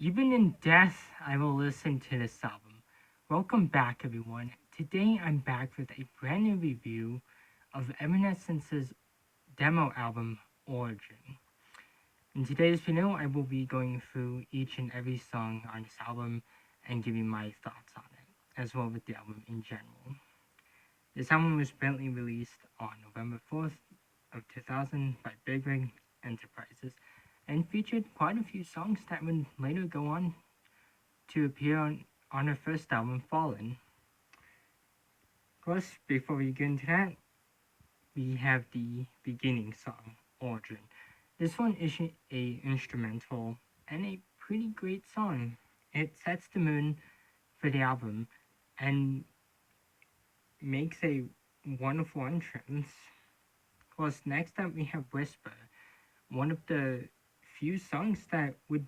Even in death, I will listen to this album. Welcome back, everyone. Today, I'm back with a brand new review of Evanescence's demo album, Origin. In today's video, I will be going through each and every song on this album and giving my thoughts on it, as well with the album in general. This album was apparently released on November 4th of 2000 by Big Rig Enterprises and featured quite a few songs that would later go on to appear on her first album, Fallen. Of course, before we get into that, we have the beginning song, Origin. This one is a instrumental and a pretty great song. It sets the mood for the album and makes a wonderful entrance. Of course, next up we have Whisper, one of the few songs that would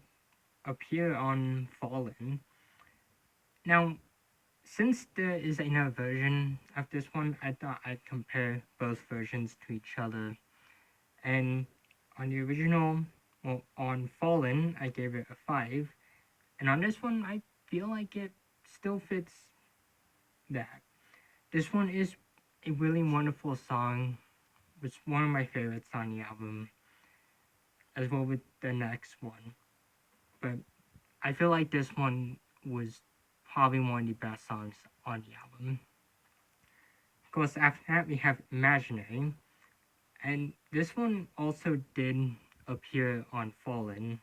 appear on Fallen. Now, since there is another version of this one, I thought I'd compare both versions to each other. And on the original, well, on Fallen, I gave it a 5. And on this one, I feel like it still fits that. This one is a really wonderful song. It's one of my favorites on the album, as well with the next one. But I feel like this one was probably one of the best songs on the album. Of course, after that we have Imaginary, and this one also did appear on Fallen.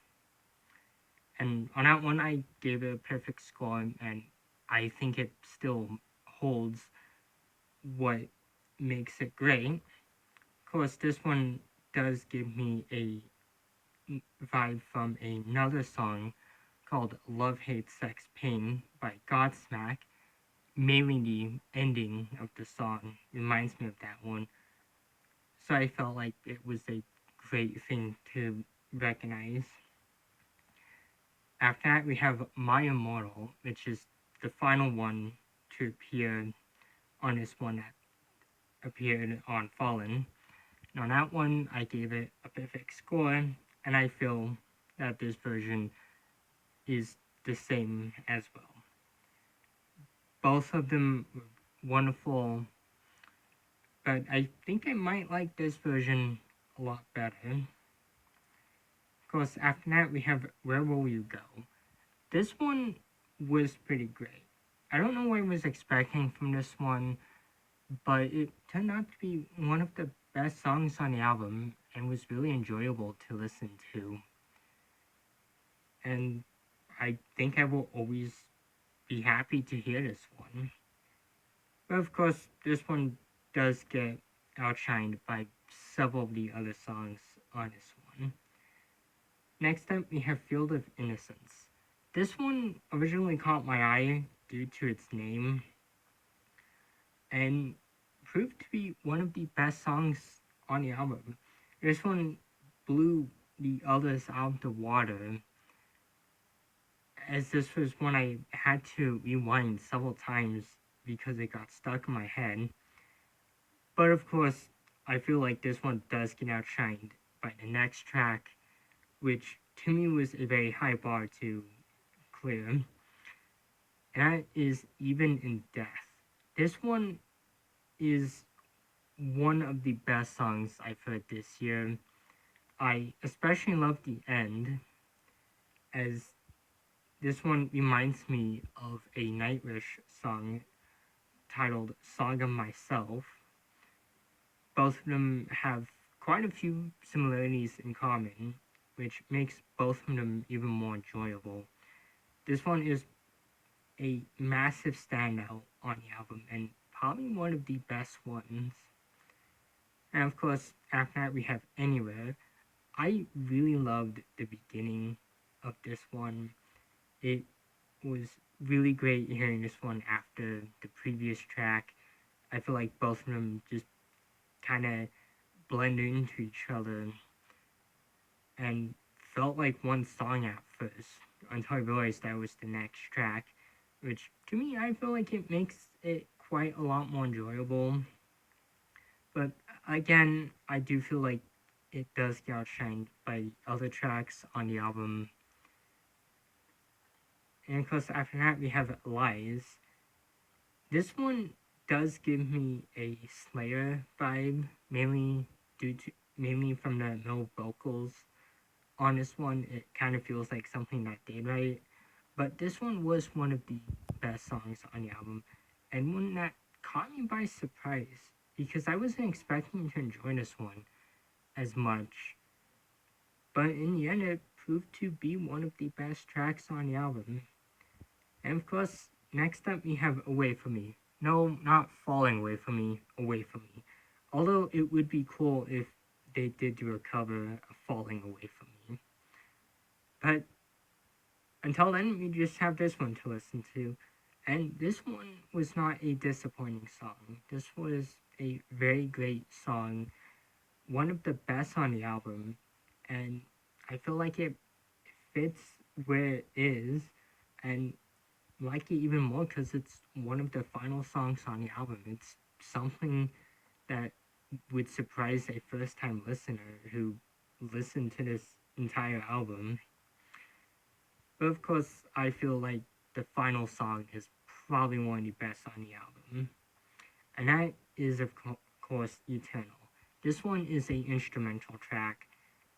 And on that one, I gave it a perfect score, and I think it still holds what makes it great. Of course, this one does give me a vibe from another song called Love, Hate, Sex, Pain by Godsmack. Mainly the ending of the song reminds me of that one. So I felt like it was a great thing to recognize. After that, we have My Immortal, which is the final one to appear on this one that appeared on Fallen. And on that one, I gave it a perfect score, and I feel that this version is the same as well. Both of them were wonderful, but I think I might like this version a lot better. Of course, after that, we have Where Will You Go? This one was pretty great. I don't know what I was expecting from this one, but it turned out to be one of the best songs on the album and was really enjoyable to listen to. And I think I will always be happy to hear this one. But of course, this one does get outshined by several of the other songs on this one. Next up, we have Field of Innocence. This one originally caught my eye due to its name and proved to be one of the best songs on the album. This one blew the others out of the water, as this was one I had to rewind several times because it got stuck in my head. But of course, I feel like this one does get outshined by the next track, which to me was a very high bar to clear. And that is Even in Death. This one is one of the best songs I've heard this year. I especially love the end, as this one reminds me of a Nightwish song titled Song of Myself. Both of them have quite a few similarities in common, which makes both of them even more enjoyable. This one is a massive standout on the album and probably one of the best ones. And of course, after that, we have Anywhere. I really loved the beginning of this one. It was really great hearing this one after the previous track. I feel like both of them just kind of blended into each other and felt like one song at first until I realized that was the next track, which to me I feel like it makes it quite a lot more enjoyable. But again, I do feel like it does get outshined by other tracks on the album. And of course, after that, we have Lies. This one does give me a Slayer vibe, mainly from the no vocals. On this one, it kind of feels like something that they write. But this one was one of the best songs on the album, and one that caught me by surprise because I wasn't expecting to enjoy this one as much. But in the end, it proved to be one of the best tracks on the album. And of course, next up we have Away From Me. No, not Falling Away From Me, Away From Me. Although it would be cool if they did do a cover of Falling Away From Me. But until then, we just have this one to listen to. And this one was not a disappointing song. This was a very great song, one of the best on the album. And I feel like it fits where it is, and like it even more because it's one of the final songs on the album. It's something that would surprise a first time listener who listened to this entire album. But of course, I feel like the final song is probably one of the best on the album, and that is, of course, Eternal. This one is a instrumental track,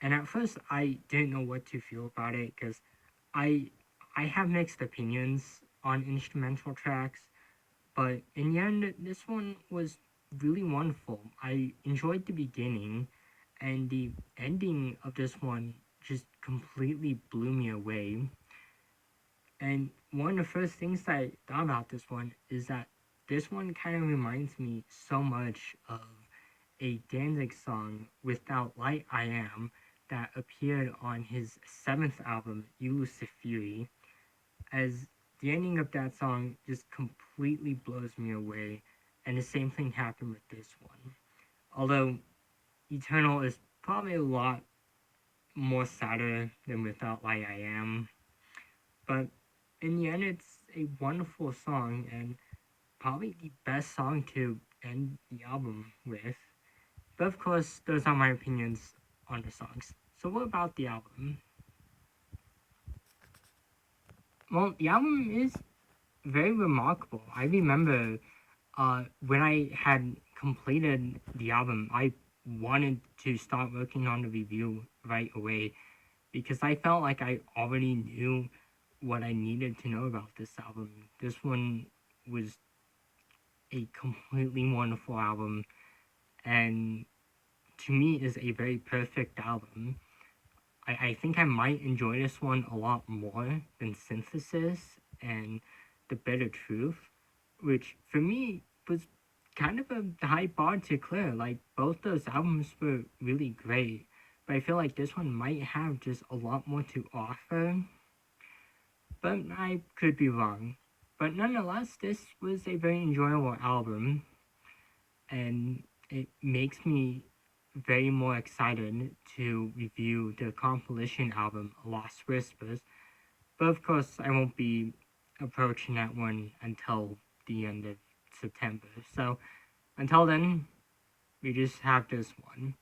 and at first I didn't know what to feel about it because I I have mixed opinions on instrumental tracks, but in the end, this one was really wonderful. I enjoyed the beginning, and the ending of this one just completely blew me away. And one of the first things that I thought about this one is that this one kind of reminds me so much of a Danzig song, Without Light I Am, that appeared on his seventh album, Fury, as the ending of that song just completely blows me away, and the same thing happened with this one. Although Eternal is probably a lot more sadder than Without Light I Am, but in the end, it's a wonderful song and probably the best song to end the album with. But of course, those are my opinions on the songs. So, what about the album? Well, the album is very remarkable. I remember when I had completed the album, I wanted to start working on the review right away because I felt like I already knew what I needed to know about this album. This one was a completely wonderful album, and to me is a very perfect album. I think I might enjoy this one a lot more than Synthesis and The Bitter Truth, which for me was kind of a high bar to clear. Like both those albums were really great, but I feel like this one might have just a lot more to offer. But I could be wrong. But nonetheless, this was a very enjoyable album, and it makes me very more excited to review the compilation album Lost Whispers. But of course, I won't be approaching that one until the end of September. So until then, we just have this one.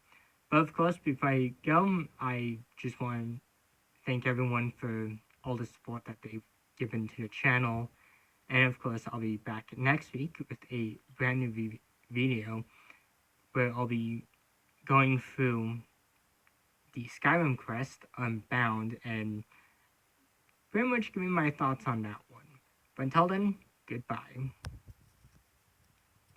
But of course, before I go, I just want to thank everyone for all the support that they've given to the channel. And of course, I'll be back next week with a brand new video where I'll be going through the Skyrim quest Unbound and pretty much giving my thoughts on that one. But until then, goodbye.